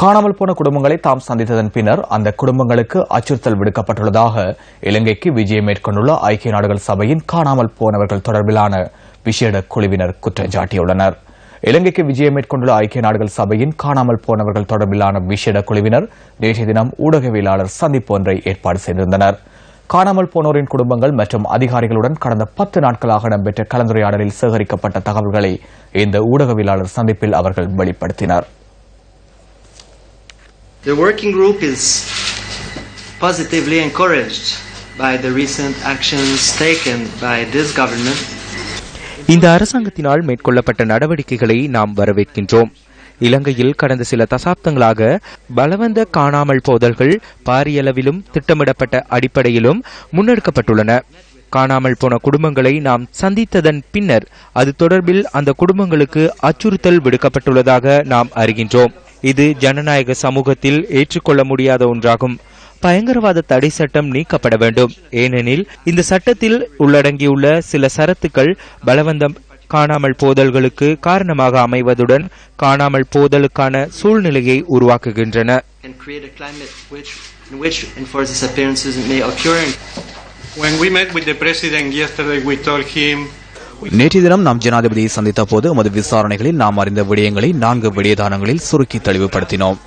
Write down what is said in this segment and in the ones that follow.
காணாமல் போன குடும்பங்களை தாம் சந்தித்ததன் பின்னர் அந்த குடும்பங்களுக்கு அச்சுறுத்தல் விடுக்கப்பட்டுள்ளதாக இலங்கைக்கு விஜயம் மேற்கொண்டுள்ள ஐக்கிய நாடுகள் சபையின் காணாமல் போனவர்கள் தொடர்பிலான விசேட குழுவினர் குற்றம் சாட்டியுள்ளனர். இலங்கைக்கு விஜயம் மேற்கொண்டுள்ள ஐக்கிய நாடுகள் சபையின் காணாமல் போனவர்கள் தொடர்பிலான விசேட குழுவினர் நேற்றைய தினம் ஊடகவியலாளர் சந்திப்பு ஒன்றை ஏற்பாடு செய்திருந்தனர். காணாமல் போனோரின் குடும்பங்கள் மற்றும் அதிகாரிகளுடன் கடந்த 10 நாட்களாக இடம்பெற்ற கலந்துரையாடலில் சேகரிக்கப்பட்ட தகவல்களை இந்த ஊடகவியலாளர் சந்திப்பில் அவர்கள் வெளிப்படுத்தினர். The working group is positively encouraged by the recent actions taken by this government. இந்த அரசாங்கத்தினால் மேற்கொள்ளப்பட்ட நடவடிக்கைகளை நாம் வரவேற்கின்றோம். இலங்கையில் கடந்த சில தசாப்தங்களாக பலவந்த காணாமல் போதல்கள் பாரியளவிலும் திட்டமிடப்பட்ட அடிப்படையிலும் முன்னெடுக்கப்பட்டுள்ளன. காணாமல் போன குடும்பங்களை நாம் சந்தித்ததன் பின்னர் அது தொடர்பில் அந்த குடும்பங்களுக்கு அச்சுறுத்தல் விடுக்கப்பட்டுள்ளதாக நாம் அறிகின்றோம். இது ஜனநாயக சமூகத்தில் ஏற்றுக்கொள்ள முடியாத ஒன்றாகும். பயங்கரவாத தடை சட்டம் நீக்கப்பட வேண்டும். ஏனெனில் இந்த சட்டத்தில் உள்ளடங்கியுள்ள சில சரத்துக்கள் பலவந்தம் காணாமல் போதல்களுக்கு காரணமாக அமைவதுடன் காணாமல் போதலுக்கான சூழ்நிலையை உருவாக்குகின்றன. நேற்றைய தினம் நாம் ஜனாதிபதியை சந்தித்த போது எமது விசாரணைகளில் நாம் அறிந்த விடயங்களை 4 விடயதானங்களில் சுருக்கி தெளிவுபடுத்தினோம்.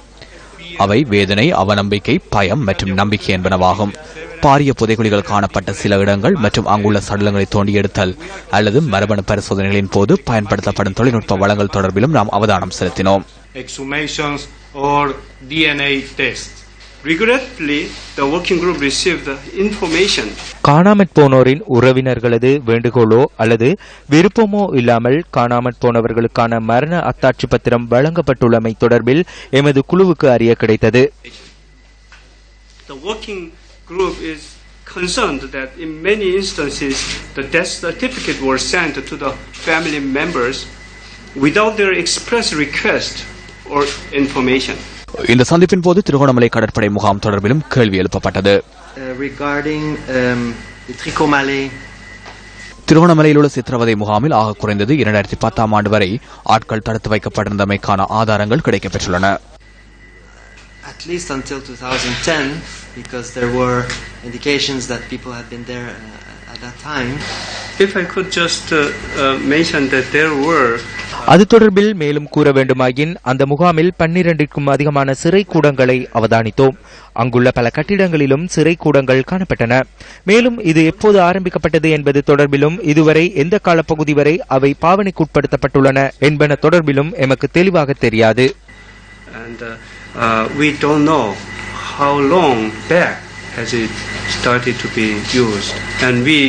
அவை வேதனை, அவநம்பிக்கை, பயம் மற்றும் நம்பிக்கை என்பனவாகும். பாரிய புதைகுழிகள் காணப்பட்ட சில இடங்கள் மற்றும் அங்குள்ள சடலங்களை தோண்டி எடுத்தல் அல்லது மரபணு பரிசோதனைகளின் போது பயன்படுத்தப்படும் தொழில்நுட்ப வளங்கள் தொடர்பிலும் நாம் அவதானம் செலுத்தினோம். காணாமற் போனோரின் உறவினர்களது வேண்டுகோளோ அல்லது விருப்பமோ இல்லாமல் காணாமற் போனவர்களுக்கான மரண அத்தாட்சி பத்திரம் வழங்கப்பட்டுள்ளமை தொடர்பில் எமது குழுவுக்கு அறிய கிடைத்தது. Group is concerned that in many instances the death certificate were sent to the family members without their express request or information. இந்த சந்திப்பின் போது திருகோணமலை கடற்படை முகாம் தொடர்பிலும் கேள்வி எழுப்பப்பட்டது. Regarding the Tricomale திருகோணமலையில் உள்ள சித்திரவதை முகாமில் ஆக குறைந்தது 2010 ஆண்டு வரை ஆட்கள் தடுத்து வைக்கப்பட்டிருந்தமைக்கான ஆதாரங்கள் கிடைக்கப்பெற்றுள்ளன. At least until 2010, because there were indications that people had been there at that time. If I could just mention that there were அது தொடர்பில் மேலும் கூற வேண்டுமாயின் அந்த முகாமில் 12க்கும் அதிகமான சிறை கூடங்களை அவதானித்தோம். அங்குள்ள பல கட்டிடங்களிலும் சிறை கூடங்கள் காணப்பட்டன. மேலும் இது எப்போது ஆரம்பிக்கப்பட்டது என்பது தொடர்பிலும் இதுவரை எந்த காலப்பகுதி வரை அவை பாவனைக்குட்படுத்தப்பட்டுள்ளன என்பன தொடர்பிலும் எமக்கு தெளிவாக தெரியாது. We don't know how long back has it started to be used, and we